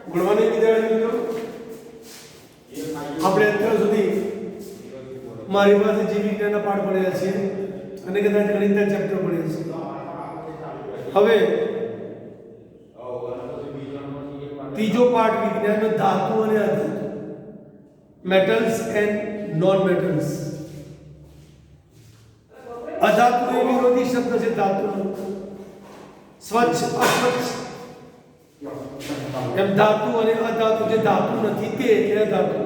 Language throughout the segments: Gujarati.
ભણવાની વિદ્યાર્થી મિત્રો આપણે અત્યાર સુધી મારી પાસે જીવ વિજ્ઞાનના પાઠ ભણ્યા છે અને કદાચ ગણિતના ચેપ્ટર ભણ્યા છે। હવે ત્રીજો પાઠ વિજ્ઞાનનો ધાતુ અને અધાતુ, મેટલ્સ એન્ડ નોન મેટલ્સ। અધાતુ એ વિરોધી શબ્દ છે ધાતુનો, સ્વચ્છ અસ્વચ્છ એમ ધાતુ અને અધાતુ, જે ધાતુ નથી તે એટલે અધાતુ।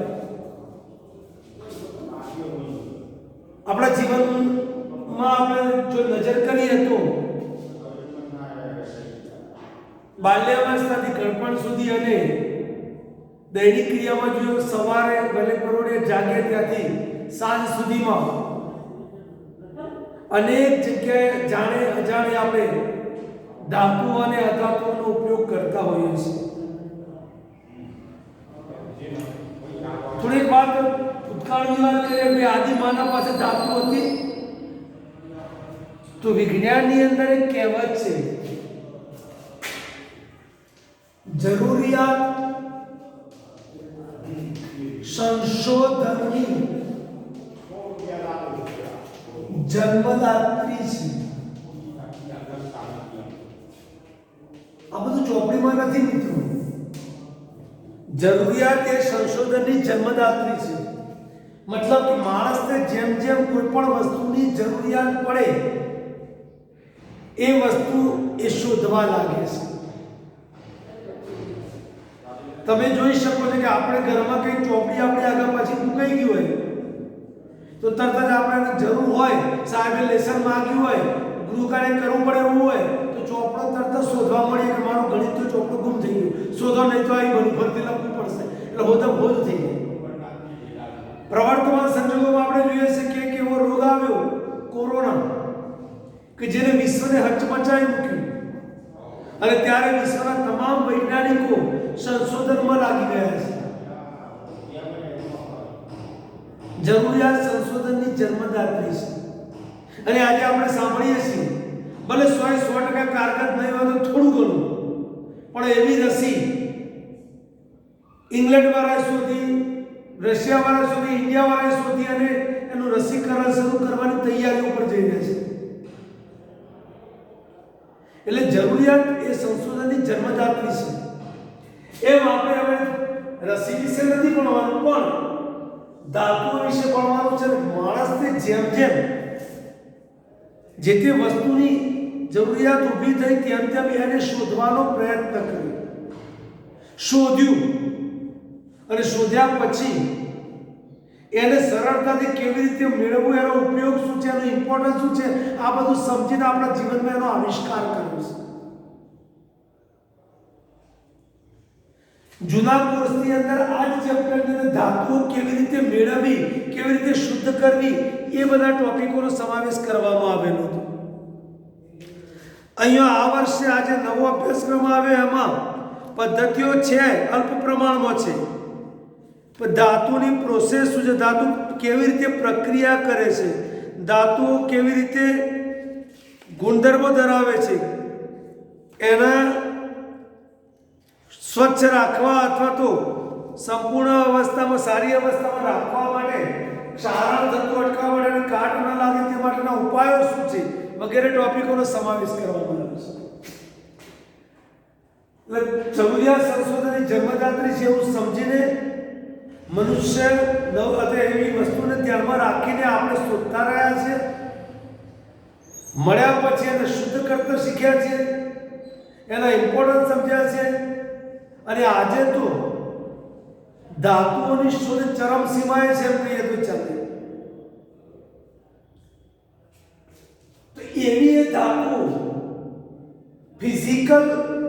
આપણા જીવનમાં આપણે જો નજર કરીએ તો બાલ્યાવસ્થાથી ગળપણ સુધી અને દૈનિક ક્રિયામાં જો સવારે વહેલે પરોઢે જાગે ત્યાંથી સાંજ સુધીમાં અનેક જગ્યાએ જાણે અજાણે આપણે ધાતુ અને અધાતુનો ઉપયોગ કરતા હોઈએ છીએ। થોડીક વાત ભૂતકાળની વાત કરીએ કે આદિ માનવ પાસે ધાતુ હતી, તો વિજ્ઞાનની અંદર એક કહેવત છે, જરૂરિયાત સંશોધનની જન્મદાત્રી છે। આ બધું ચોપડીમાં નથી મિત્રો, જરૂરિયાત એ સંશોધનની જન્મદાત્રી છે। મતલબ કે માણસને જેમ જેમ કોઈ પણ વસ્તુની જરૂરિયાત પડે એ વસ્તુ એ શોધવા લાગે છે। તમે જોઈ શકો છો કે આપણે ઘરમાં કંઈ ચોપડી આપણી આગળ પાછી મુકાઈ ગઈ હોય તો તરત જ આપણે જરૂર હોય, સાહેબે લેસન માંગ્યું હોય, ગૃહકાર્ય કરવું પડે એવું હોય તો ચોપડો તરત જ શોધવા મળે કે મારું ગણિત તો ચોપડો ગુમ થઈ ગયું, શોધો નહીં તો આવી બની ફરતી લખવું પડશે, એટલે હોતો ભૂલ થઈ ગઈ। પ્રવર્તમાન સંજોગોમાં આપણે જોઈએ છે કે એવો રોગ આવ્યો કોરોના કે જેને વિશ્વને હચમચાવી મૂક્યું અને ત્યારે વિશ્વના તમામ વૈજ્ઞાનિકો સંશોધનમાં લાગી ગયા છે। જરૂરિયાત સંશોધનની જન્મદાત્રી છે અને આજે આપણે સાંભળીએ છીએ ભલે 100% કારગર નહીં હોય તો થોડું ઘણું, પણ એવી રસી ઇંગ્લેન્ડ વાળાએ શોધી, રશિયા વાળા શોધી, ઇન્ડિયા વાળાએ શોધી અને એનું રસીકરણ શરૂ કરવાની તૈયારીઓ પર જઈ રહ્યા છે। એટલે જરૂરિયાત એ સંશોધનની જન્મદાત્રી છે। એમ આપણે હવે રસી વિશે નથી ભણવાનું, પણ ધાતુઓ વિશે ભણવાનું છે। માણસને જેમ જેમ જે તે વસ્તુની જરૂરિયાત ઊભી થઈ તેમ તેમ એને શોધવાનો પ્રયત્ન કર્યો, શોધ્યું અને શોધ્યા પછી એને સરળતાથી કેવી રીતે મેળવવું, એનો ઉપયોગ શું છે, એનું ઇમ્પોર્ટન્સ શું છે, આ બધું સમજીને આપણા જીવનમાં એનો આવિષ્કાર કર્યો છે। જૂના કોર્સની અંદર આ જ ચેપ્ટરની અંદર ધાતુઓ કેવી રીતે મેળવવી, કેવી રીતે શુદ્ધ કરવી, એ બધા ટોપિકોનો સમાવેશ કરવામાં આવેલો હતો। અહીંયા આ વર્ષે આજે નવો અભ્યાસક્રમ આવ્યો, એમાં પદ્ધતિઓ છે અલ્પ પ્રમાણમાં છે, પણ ધાતુની પ્રોસેસ શું છે, ધાતુ કેવી રીતે પ્રક્રિયા કરે છે, ધાતુઓ કેવી રીતે ગુણધર્મો ધરાવે છે, એના સ્વચ્છ રાખવા અથવા તો સંપૂર્ણ અવસ્થામાં, સારી અવસ્થામાં રાખવા માટે, ક્ષારણ થતું અટકાવવા માટે, કાટ ન લાગે તે માટેના ઉપાયો શું છે, વગેરે ટોપિકોનો સમાવેશ કરવામાં આવ્યો છે। એટલે જરૂરિયાત સંશોધનની જન્મદાત્રી છે એવું સમજીને મનુષ્ય નવ અથવા એવી વસ્તુને ધ્યાનમાં રાખીને આપણે શોધતા રહ્યા છે, મળ્યા પછી એને શુદ્ધ કરતા શીખ્યા છે, એના ઇમ્પોર્ટન્સ સમજ્યા છે અને આજે તો ધાતુઓની શોધ ચરમસીમાએ છે એમ કહીએ તો ચાલે। તો એવી એ ધાતુ ફિઝિકલ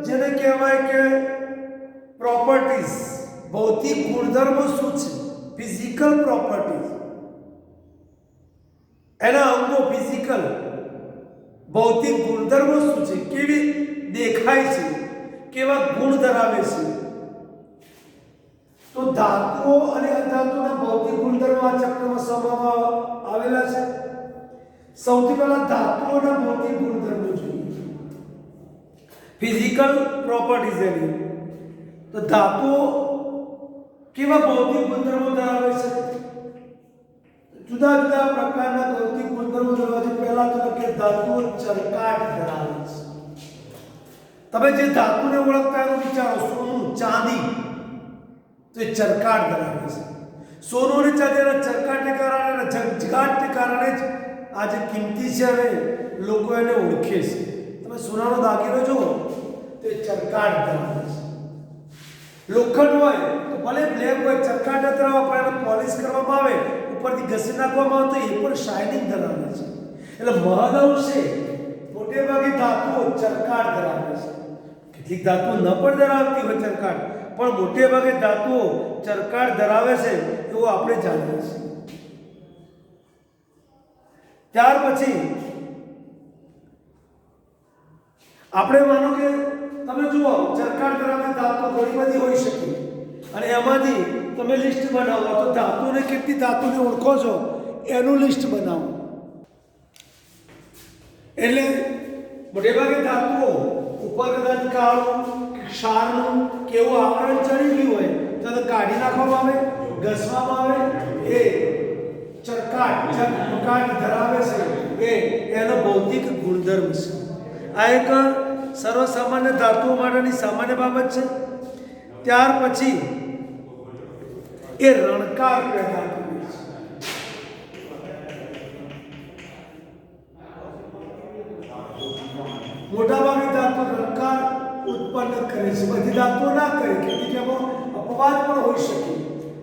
જેને કહેવાય કે પ્રોપર્ટીઝ, ભૌતિક ગુણધર્મો શું છે, ફિઝિકલ પ્રોપર્ટીઝ, એના અંગો ફિઝિકલ ભૌતિક ગુણધર્મો શું છે, કેવી દેખાય છે, કેવા ગુણ ધરાવે છે, તો ધાતુઓ અને અધાતુના ભૌતિક ગુણધર્મો આ ચેપ્ટરમાં સમજવામાં આવેલા છે। સૌથી પહેલા ધાતુઓના ભૌતિક ગુણધર્મો જોઈએ, ફિઝિકલ પ્રોપર્ટીઝ એની। તો તો ધાતુઓ કેવા ભૌતિક ગુણધર્મો ધરાવે છે? જુદા જુદા પ્રકારના ભૌતિક ગુણધર્મો ધરાવે છે. પહેલા તો કે ધાતુઓ ચરકાટ ધરાવે છે. તમે જે ધાતુને ઓળખતા એનો વિચારો, સોનું, ચાંદી, તો એ ચરકાટ ધરાવે છે. સોનું અને ચાંદીના ચરકાટને કારણે અને ઝગઝગાટને કારણે જ આજે કિંમતી છે અને લોકો એને ઓળખે છે. તમે સોનાનો દાગીનો જુઓ તો એ ચરકાટ ધરાવે છે. લોખંડ હોય તો ભલે બ્લેક હોય, ચરકાટ ધરાવે, પણ એને પોલિશ કરવામાં આવે, ઉપરથી ઘસી નાખવામાં આવે તો એ પણ શાઇનિંગ ધરાવે છે. એટલે મહદઅંશે મોટે ભાગે ધાતુઓ ચરકાટ ધરાવે છે. કેટલીક ધાતુ ન પણ ધરાવતી હોય ચરકાટ, પણ મોટે ભાગે ધાતુઓ ચરકાટ ધરાવે છે એવું આપણે જાણીએ છીએ. ત્યાર પછી આપણે માનો કે તમે જુઓ ચરકાટ ધરાવતી ધાતુ ઘણી બધી હોઈ શકે અને એમાંથી તમે લિસ્ટ બનાવો તો ધાતુને કેટલી ધાતુને ઓળખો છો એનું લિસ્ટ બનાવો. એટલે મોટે ભાગે ધાતુઓ ઉપર કદાચ કાળું ક્ષારનું કેવું આવરણ ચડી ગયું હોય તો કાઢી નાખવામાં આવે, ઘસવામાં આવે, એ ચરકાટ ધરાવે છે, એનો ભૌતિક ગુણધર્મ છે. આ એક સર્વસામાન્ય ધાતુઓ માટેની સામાન્ય બાબત છે. ત્યાર પછી એ રણકાર પેદા કરે છે. મોટાભાગની ધાતુ રણકાર ઉત્પન્ન કરે છે. બધી ધાતુઓ ના કરે, કેટલીકમાં અપવાદ પણ હોઈ શકે,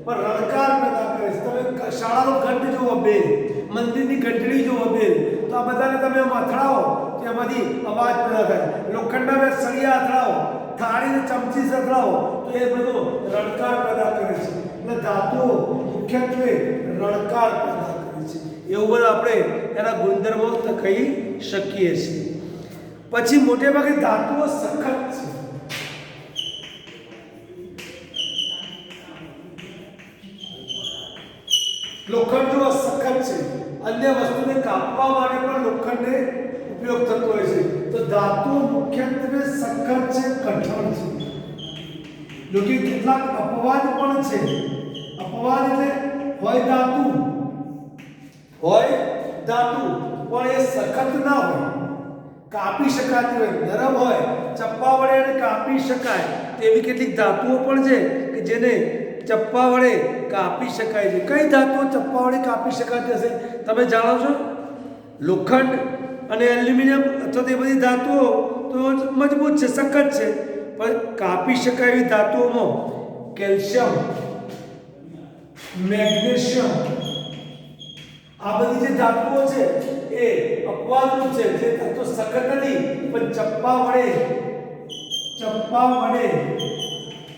પણ રણકાર પેદા કરે છે. તમે શાળાનો ઘંટ જુઓ, બેલ, મંદિરની ઘંટડી જુઓ, બેલ, તો આ બધાને તમે અથડાવો તો એમાંથી અવાજ પેદા થાય. લોખંડના બે સળિયા અથડાવો, થાળીને ચમચી અથડાવો તો એ બધો રણકાર પેદા કરે છે. એટલે ધાતુઓ મુખ્યત્વે રણકાર પેદા કરે છે. એવું બધું આપણે એના ગુણધર્મો કહી શકીએ છીએ. પછી મોટે ભાગે ધાતુઓ સખત છે. લોખંડ જો સખત છે, અન્ય વસ્તુને કાપવા માટે પણ લોખંડને ઉપયોગ થતો હોય છે. તો ધાતુઓ મુખ્યત્વે સખત છે, કઠણ છે. જોકે કેટલાક અપવાદ પણ છે. અપવાદ એટલે હોય ધાતુ પણ એ સખત ના હોય, કાપી શકાતી હોય, નરમ હોય, ચપ્પા વડે એને કાપી શકાય તેવી કેટલીક ધાતુઓ પણ છે કે જેને ચપ્પા વડે કાપી શકાય છે. કઈ ધાતુઓ ચપ્પા વડે કાપી શકાતી હશે તમે જાણો છો? લોખંડ અને એલ્યુમિનિયમ અથવા તે બધી ધાતુઓ તો મજબૂત છે, સખત છે, પણ કાપી શકાય એવી ધાતુઓમાં કેલ્શિયમ, મેગ્નેશિયમ, આ બધી જે ધાતુઓ છે એ અપવાદરૂપ છે. જે ધાતુ સખત નથી પણ ચપ્પા વડે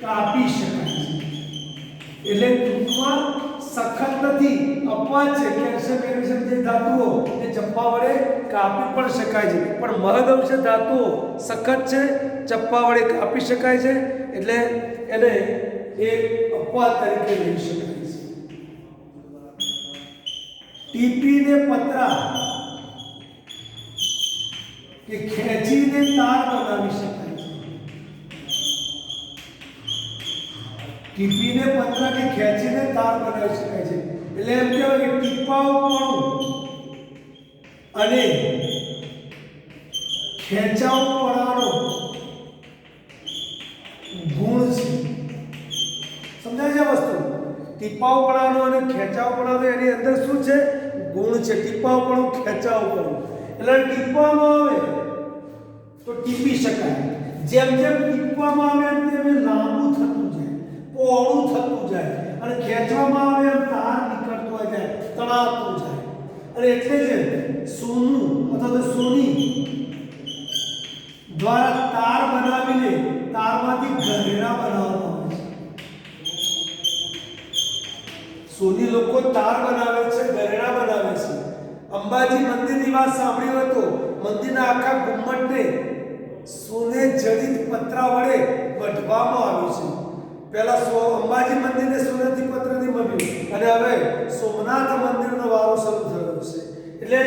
કાપી શકાય છે. એટલે ટૂંકમાં સખત નથી, અપવાદ છે. કેલ્શિયમ, મેગ્નેશિયમ જે ધાતુઓ એ ચપ્પા વડે કાપી પણ શકાય છે, પણ મહદઅંશે ધાતુઓ સખત છે, ચપ્પા વડે કાપી શકાય છે. એટલે એને એક અપવાદ તરીકે લઈ શકાય છે. ટીપીને પતરા કે ખેંચીને તાર બનાવી શકાય છે. ટીપીને પતરા કે ખેંચીને તાર બનાવી શકાય છે. એટલે એમ કહેવાય કે ટીપાવપણું અને ખેંચાવપણાનો ગુણ છે. સમજાય છે વસ્તુ? ટીપાવપણાનો અને ખેંચાવપણાનો એની અંદર શું છે? ગુણ છે. ટીપાવપણું, ખેંચાવપણું. એટલે ટીપવામાં આવે તો ટીપી શકાય. જેમ જેમ ટીપવામાં આવે તેમ લાંબુ થતું જાય, પહોળું થતું જાય, અને ખેંચવામાં આવે એમ તાર નીકળતો જાય, તણાવતું જાય. અને એટલે જ સોનું અથવા તો સોની દ્વારા તાર બનાવીને તારમાંથી ઘરેણા બનાવવામાં આવે છે. સોની લોકો તાર બનાવે છે, ઘરેણા બનાવે છે. અંબાજી મંદિરની વાત સાંભળી હોય તો મંદિરના આખા ગુમ્મટને સોને જડિત પતરા વડે ગઢવામાં આવ્યું છે. પહેલા અંબાજી મંદિરને સોનેથી પત્રથી મળ્યું અને હવે સોમનાથ મંદિરનો વારો શરૂ થયો છે. એટલે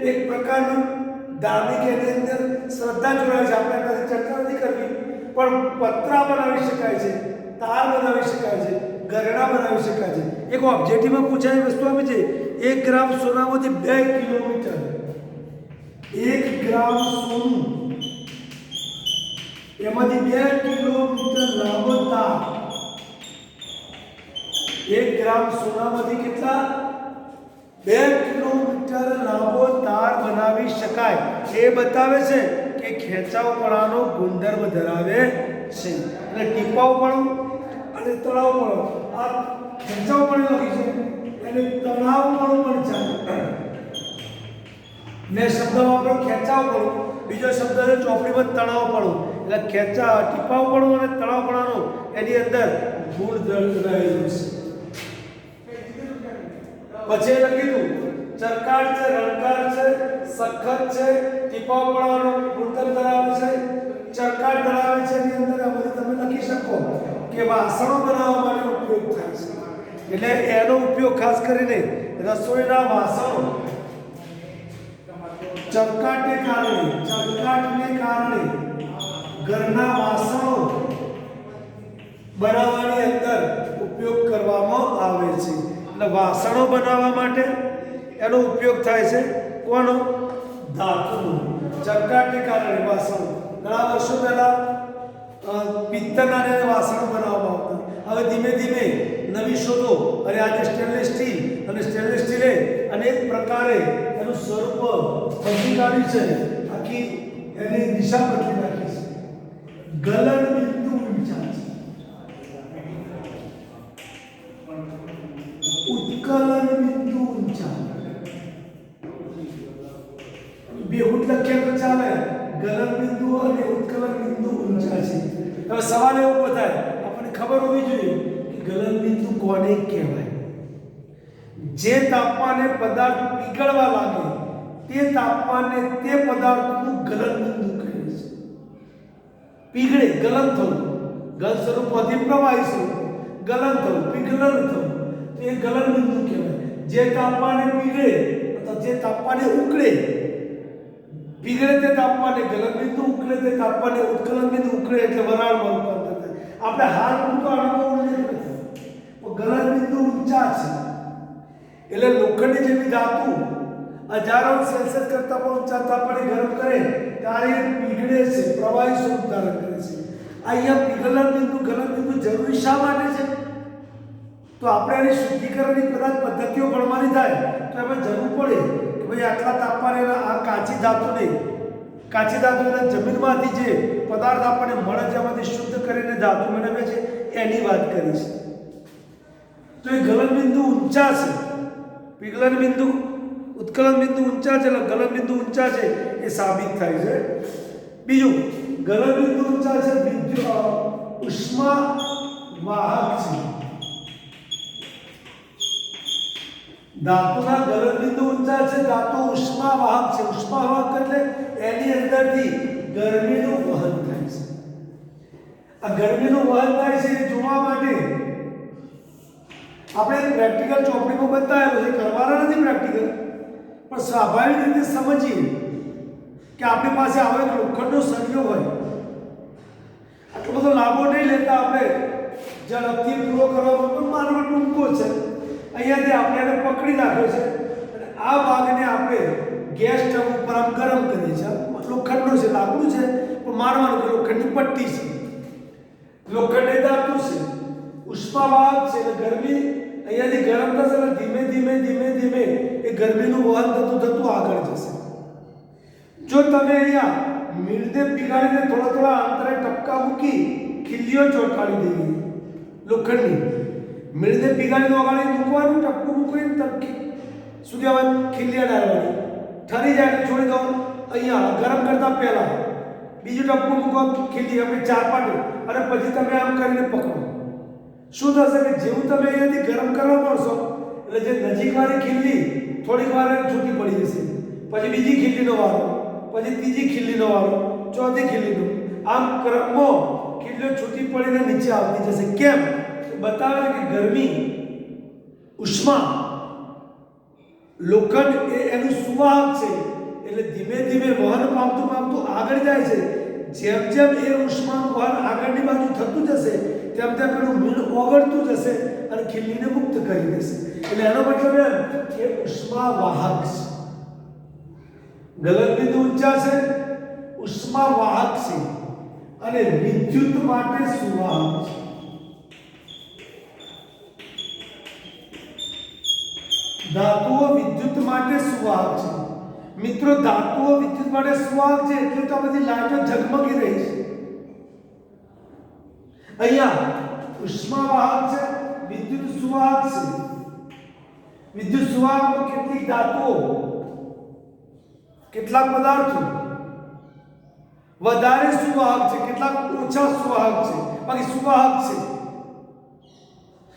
એક પ્રકારનું ધાર્મિક એની અંદર શ્રદ્ધા જોડાય છે. આપણે એનાથી ચર્ચા નથી કરવી, પણ પતરા બનાવી શકાય છે. તાર બનાવી શકાય છે, ગરડા બનાવી શકાય છે. એક ઓબ્જેક્ટિવમાં પૂછાયેલી વસ્તુ આપી છે 1 ગ્રામ સોનામાંથી 2 કિલોમીટર, 1 ગ્રામ સોનું એમાંથી 2 કિલોમીટર લાંબો તાર. 1 ગ્રામ સોનામાંથી કેટલા 2 કિલોમીટર લાંબો તાર બનાવી શકાય. એ બતાવે છે કે ખેંચાવપણાનો ગુણધર્મ ધરાવે છે. એટલે ટીપાવપણું અને તણાવપણું, આ ખેંચાવપણું લખી છે અને તણાવપણું પણ ચાલે. મેં શબ્દ વાપર્યો ખેંચાવપણું, બીજો શબ્દ છે ચોપડીમાં તણાવપણું. એટલે ટીપાવપણું અને તણાવપણાનો એની અંદર ગુણધર્મ રહેલું છે. પછી લખી ચરકાટ છે, રણકાર છે, સખત છે, ટીપાવપણાનો ગુણધર્મ ધરાવે છે, ચરકાટ ધરાવે છે. એની અંદર આ બધું તમે લખી શકો કે વાસણો બનાવવા માટે ઉપયોગ થાય છે. એટલે એનો ઉપયોગ ખાસ કરીને રસોઈના વાસણો ચરકાટને કારણે ઘરના વાસણો બનાવવાની અંદર ઉપયોગ કરવામાં આવે છે. એટલે વાસણો બનાવવા માટે એનો ઉપયોગ થાય છે. કોનો? ધાતુનો. ચરકાટને કારણે વાસણો ઘણા વર્ષો પહેલા પિત્તળના વાસણો બનાવવામાં આવતા. હવે ધીમે ધીમે નવી શોધો અને આજે સ્ટેનલેસ સ્ટીલ અને સ્ટેનલેસ સ્ટીલે અનેક પ્રકારે એનું સ્વરૂપ બદલી કાઢ્યું છે. આખી એની દિશા બદલી નાખી છે. ગલન બિંદુ ઊંચા છે, ઉત્કલન બિંદુ ઊંચા. બેહુડ લખ્યા તો ચાલે. ગલન બિંદુ અને ઉત્કલન બિંદુ ઊંચા છે. હવે સવાલ એવો થાય, આપણને ખબર હોવી જોઈએ કે ગલન બિંદુ કોને કહેવાય. જે તાપમાને પદાર્થ પીગળવા લાગે તે તાપમાને તે પદાર્થનું ગલન બિંદુ કહે છે. પીગળે, ગલન થવું, ગલ સ્વરૂપમાંથી પ્રવાહી સ્વરૂપ, ગલન થવું, પીગળન થવું, તો એ ગલન બિંદુ કહેવાય. જે તાપમાને પીગળે અથવા જે તાપમાને ઉકળે, પીગળે તે તાપમાને ગલન બિંદુ, ઉકળે તે તાપમાને ઉત્કલન બિંદુ. ઉકળે એટલે વરાળમાં રૂપાંતર થાય. આપણે હાલ પૂરતો આનો ઉલ્લેખ નથી, પણ ગલન બિંદુ ઊંચા છે. એટલે લોખંડની જેવી ધાતુ 1000 સેલ્સિયસ કરતાં પણ ઊંચા તાપમાને ગરમ કરે ત્યારે પીગળે છે, પ્રવાહી સ્વરૂપ ધારણ કરે છે. અહીંયા પીગળન બિંદુ, ગલન બિંદુ જરૂરી શા માટે છે? તો આપણે એની શુદ્ધિકરણની કદાચ પદ્ધતિઓ ભણવાની થાય તો એમાં જરૂર પડે કે ભાઈ આટલા તાપમાને આ કાચી ધાતુને જમીનમાંથી જે પદાર્થ આપણને મળે છે એમાંથી શુદ્ધ કરીને ધાતુ મેળવે છે એની વાત કરી છે. તો એ ગલન બિંદુ ઊંચા છે. પીગળન બિંદુ, ઉત્કલન બિંદુ ઊંચા છે એટલે ગલન બિંદુ ઊંચા છે એ સાબિત થાય છે. બીજું, ગલન બિંદુ ઊંચા છે, ઉષ્મા વાહક છે. ધાતુના ગલન બિંદુ ઊંચા છે, ધાતુ ઉષ્મા વાહક છે. ઉષ્મા વાહક એટલે એની અંદરથી ગરમીનું વહન થાય છે. આ ગરમીનું વહન થાય છે એ જોવા માટે આપણે પ્રેક્ટિકલ ચોપડીમાં બતાવેલું છે, કરવાના નથી પ્રેક્ટિકલ, પણ સ્વાભાવિક રીતે સમજીએ કે આપણી પાસે આવો એક લોખંડનો સળિયો હોય, આટલો બધો લાંબો નહીં લેતા, આપણે ઝડપથી પૂરો કરવામાં પણ માનવ ટૂંકો છે. અહીંયાથી આપણે એને પકડી રાખ્યો છે અને આ ભાગને આપણે ગેસ સ્ટવ ઉપર આમ ગરમ કરીએ છીએ. લોખંડનો છે, લાકડું છે, પણ માનવાનું કે લોખંડની પટ્ટી છે, લોખંડની ધાતુ છે, ઉષ્માવાહક છે. એટલે ગરમી અહીંયાથી ગરમ થશે એટલે ધીમે ધીમે ધીમે ધીમે એ ગરમીનું વહન થતું થતું આગળ જશે. જો તમે અહીંયા મીણને પીગાડીને થોડા થોડા અંતરે ટપકા મૂકી ખીલીઓ ચોંટાડી દેવી, લોખંડની મીણને પીગાડીને ઓગાળી મૂકવાનું, ટપકું મૂકીને ટપકી શું કહેવાય ખીલીયા ડાળવાની, ઠરી જાય એટલે છોડી દો. અહીંયા ગરમ કરતા પહેલા બીજું ટપકું મૂકો, ખીલી આપણે 4-5 અને પછી તમે આમ કરીને પકડો. શું થશે કે જેવું તમે અહીંયાથી ગરમ કરવા પડશો એટલે જે નજીકવાળી ખીલી થોડીક વાર છૂટી પડી જશે, પછી બીજી ખીલીનો વારો, પછી ત્રીજી ખીલીનો વારો, ચોથી ખીલીનો, આમ ક્રમમાં ખીલીઓ છૂટી પડીને નીચે આવતી જશે. કેમ? બતાવે કે ગરમી, ઉષ્મા, લોખંડ એ એનું સુવાહક છે એટલે ધીમે ધીમે વહન પામતું પામતું આગળ જાય છે. જેમ જેમ એ ઉષ્માનું વહન આગળની બાજુ થતું જશે તેમ તેમ પેલું ઓગળતું જશે અને ખીલીને મુક્ત કરી દેશે. એટલે એનો મતલબ એમ કે ઉષ્મા વાહક છે. ગલન બિંદુ ઊંચા છે, ઉષ્મા વાહક છે અને વિદ્યુત માટે સુવાહક છે. ધાતુઓ વિદ્યુત માટે સુવાહક છે. મિત્રો, ધાતુઓ વિદ્યુત માટે સુવાહક છે એટલે તો આ બધી લાઈટો ઝગમગી રહી છે. અહીંયા ઉષ્મા વાહક છે, વિદ્યુત સુવાહક છે. વિદ્યુત સુવાહકમાં કેટલીક ધાતુઓ, કેટલાક પદાર્થો વધારે સુવાહક છે, કેટલાક ઓછા સુવાહક છે, બાકી સુવાહક છે,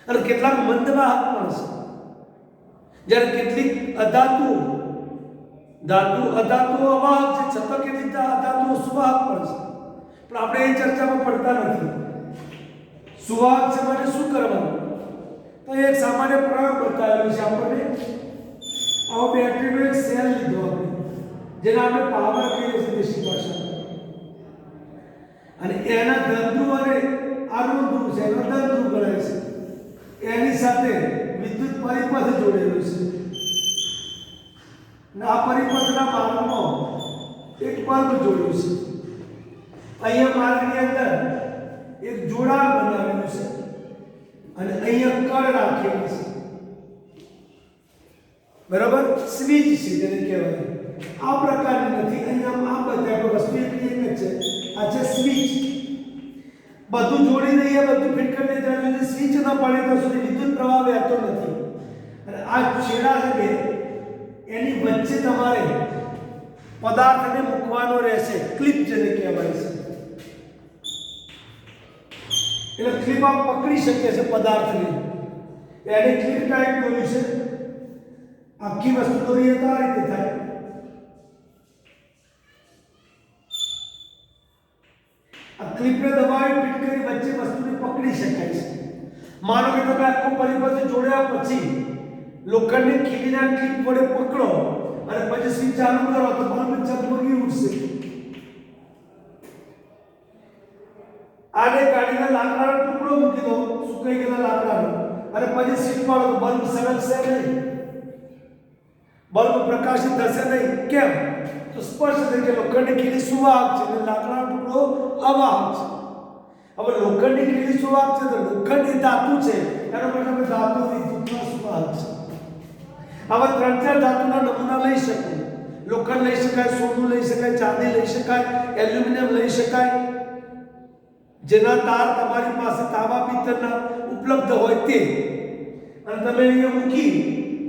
અને કેટલાક મંદવાહક પણ છે. જ્યારે કેટલીક અધાતુઓ અવાહક છે, છતાં કેટલીક અધાતુઓ સુવાહક પણ છે. પણ આપણે એ ચર્ચામાં પડતા નથી. સુવાહક છે માટે શું કરવાનું? તો એક સામાન્ય પ્રયોગ બતાવેલો છે આપણને. આવો બેટરીનો એક સેલ લીધો આપણે, જેને આપણે પાવર કહીએ છીએ દેશી ભાષામાં, અને એના ધન અને આનું ધ્રુવ છે, એનો ધન ધ્રુવ ગણાય છે. એની સાથે વિદ્યુત પરિપથ જોડેલું છે. આ પરિપથના માર્ગમાં એક બલ્બ જોડ્યું છે. અહીંયા માર્ગની અંદર એક જોડાણ બનાવેલું છે અને અહીંયા કળ રાખેલી છે. બરાબર? સ્વિચ છે જેને કહેવાય. આ પ્રકારની નથી. અહીંયા આ બધા વસ્તુ એક જ છે. આ છે સ્વિચ. બધું જોડી દઈએ, બધું ફિટ કરી દઈએ, ત્યાં સુધી સ્વિચ ન પડે તો સુધી વિદ્યુત પ્રવાહ વહેતો નથી. અને આ છેડા છે બે, એની વચ્ચે તમારે પદાર્થને મૂકવાનો રહેશે. ક્લિપ જેને કહેવાય છે. એટલે ક્લિપ આપ પકડી શકે છે પદાર્થને. એને ક્લિપ ટાઈપ કર્યું છે. આખી વસ્તુ દોરીએ તો આ રીતે થાય. આ ક્લિપને દબાવી ફિટ કરી વચ્ચે વસ્તુને પકડી શકાય છે. માનો કે તમે આખો પરિપથ જોડ્યા પછી લોખંડની ખીલીના ક્લિપ વડે પકડો અને પછી સ્વિચ ચાલુ કરો તો બલ્બ ઝગમગી ઉઠશે. આને કાઢીને લાકડાનો ટુકડો મૂકી દો, સુકાઈ ગયેલા લાકડાનો, અને પછી સ્વિચ પાડો તો બલ્બ સળગશે નહીં, બલ્બ પ્રકાશિત થશે નહીં. કેમ? તો સ્પષ્ટ છે કે લોખંડની ખીલી સુવાહક છે અને લાકડાનો ટુકડો અવાહક છે. હવે લોખંડની ખીલી સુવાહક છે તો લોખંડ એ ધાતુ છે, એનો મતલબ ધાતુ વિદ્યુતમાં સુવાહક છે. આવા 3-4 ધાતુના નમૂના લઈ શકો. લોખંડ લઈ શકાય, સોનું લઈ શકાય, ચાંદી લઈ શકાય, એલ્યુમિનિયમ લઈ શકાય. જેના તાર તમારી પાસે તાંબા પિત્તળના ઉપલબ્ધ હોય તે, અને તમે અહીંયા મૂકી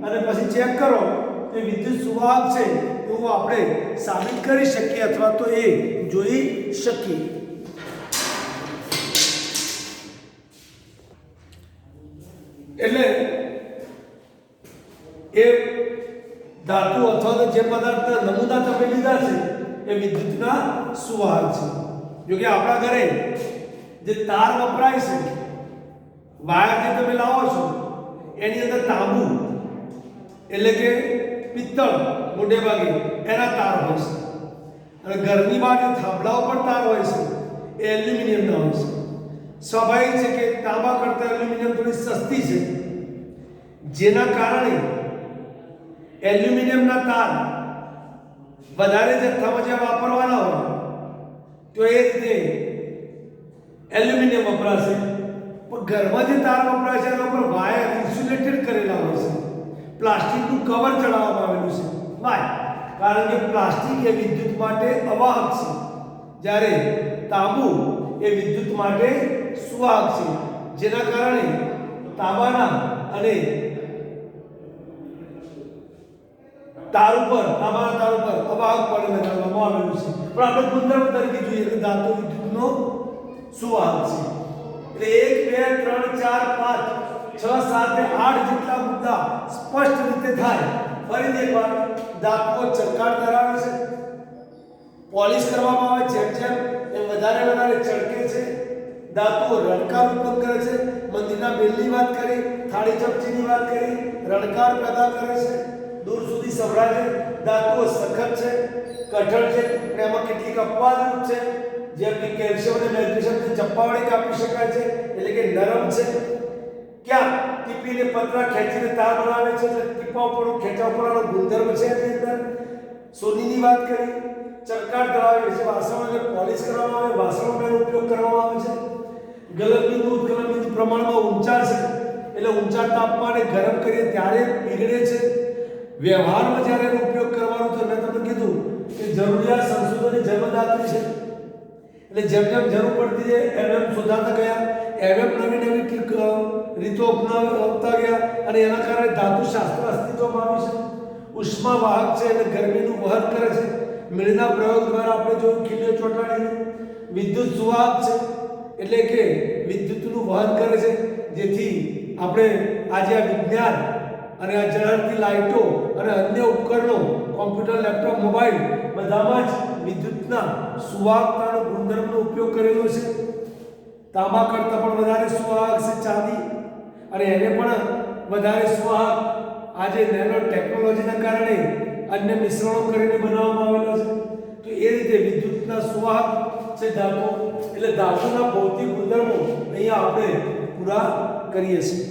અને પછી ચેક કરો કે વિદ્યુત સુવાહક છે એવું આપણે સાબિત કરી શકીએ અથવા તો એ જોઈ શકીએ. એટલે એ ધાતુ અથવા તો જે પદાર્થના નમૂના તમે લીધા છે એ વિદ્યુતના સુવાહક છે. જો કે આપણા ઘરે જે તાર વપરાય છે, વાયર જે તમે લાવો છો, એની અંદર તાંબુ એટલે કે પિત્તળ મોટે ભાગે એના તાર હોય છે, અને ઘરની બહાર જે થાંભલાઓ પર તાર હોય છે એ એલ્યુમિનિયમના હોય છે. સ્વાભાવિક છે કે તાંબા કરતાં એલ્યુમિનિયમ થોડી સસ્તી છે, જેના કારણે એલ્યુમિનિયમના તાર વધારે જથ્થામાં જે વાપરવાના હોય તો એ રીતે એલ્યુમિનિયમ વપરાશે. પણ ઘરમાં જે તાર વપરાય છે એના પર વાયર ઇન્સ્યુલેટેડ કરેલા હોય છે, પ્લાસ્ટિકનું કવર ચડાવવામાં આવેલું છે. વાય કારણ કે પ્લાસ્ટિક એ વિદ્યુત માટે અવાહક છે, જ્યારે તાંબુ એ વિદ્યુત માટે સુવાહક છે, જેના કારણે તાંબાના અને તાર ઉપર અવાહક પણ લગાવવામાં આવેલું છે. પણ આપણે ગુણધર્મ તરીકે જોઈએ કે ધાતુ વિદ્યુતનો સુવાહક છે. એટલે 1 2 3 4 5 6 7 8 જેટલા મુદ્દા સ્પષ્ટ રીતે થાય. ફરીથી એકવાર, ધાતુઓ ચળકાટ ધરાવે છે, પોલિશ કરવામાં આવે છે, જેમ એ વધારે ચળકે છે. ધાતુઓ રણકાર ઉત્પન્ન કરે છે. મંદિરના બેલની વાત કરી, થાળી ચમચીની વાત કરી, રણકાર પેદા કરે છે, દૂર સુધી સંભળાય છે. ધાતુઓ સખત છે, કઠણ છે, અને એમાં કેટલીક અપવાદરૂપ છે, જેમ કે કેલ્શિયમ અને મેગ્નેશિયમ ચપ્પા વડે કાપી શકાય છે, એટલે કે નરમ છે. ટીપીને પતરા ખેંચીને તાર બનાવે છે એટલે ટીપા ઉપરનો ખેંચા ઉપરનો ગુણધર્મ છે એની અંદર. સોનીની વાત કરી, ચરકાટ ધરાવે છે, વાસણોને પોલિશ કરવામાં આવે, વાસણોનો એનો ઉપયોગ કરવામાં આવે છે. ગલનબિંદુ ઉત્કલનબિંદુ પ્રમાણમાં ઊંચા છે એટલે ઊંચા તાપમાને ગરમ કરીએ ત્યારે પીગળે છે. વ્યવહારમાં જ્યારે એનો ઉપયોગ કરવાનો તો મેં તમને કીધું કે જરૂરિયાત સંશોધનની જન્મદાત્રી છે. એટલે જેમ જેમ જરૂર પડતી જાય એમ એમ શોધાતા ગયા, એમ એમ નવી નવી રીતો અપનાવતા ગયા અને એના કારણે ધાતુશાસ્ત્ર અસ્તિત્વમાં આવ્યું છે. ઉષ્મા વાહક છે એટલે ગરમીનું વહન કરે છે. મીણના પ્રયોગ દ્વારા આપણે જોયું ખીલીઓ ચોંટાડીને. વિદ્યુત સુવાહક છે એટલે કે વિદ્યુતનું વહન કરે છે, જેથી આપણે આજે આ વિજ્ઞાન અને આ ઝળહળતી લાઇટો અને અન્ય ઉપકરણો, કોમ્પ્યુટર, લેપટોપ, મોબાઈલ બધામાં જ વિદ્યુતના સુવાહકતાનો ગુણધર્મનો ઉપયોગ કરેલો છે. તાંબા કરતાં પણ વધારે સુવાહક છે ચાંદી, અને એને પણ વધારે સુવાહક આજે નેનો ટેકનોલોજીના કારણે અન્ય મિશ્રણો કરીને બનાવવામાં આવેલા છે. તો એ રીતે વિદ્યુતના સુવાહક છે ધાતુ. એટલે ધાતુના ભૌતિક ગુણધર્મો અહીંયા આપણે પૂરા કરીએ છીએ.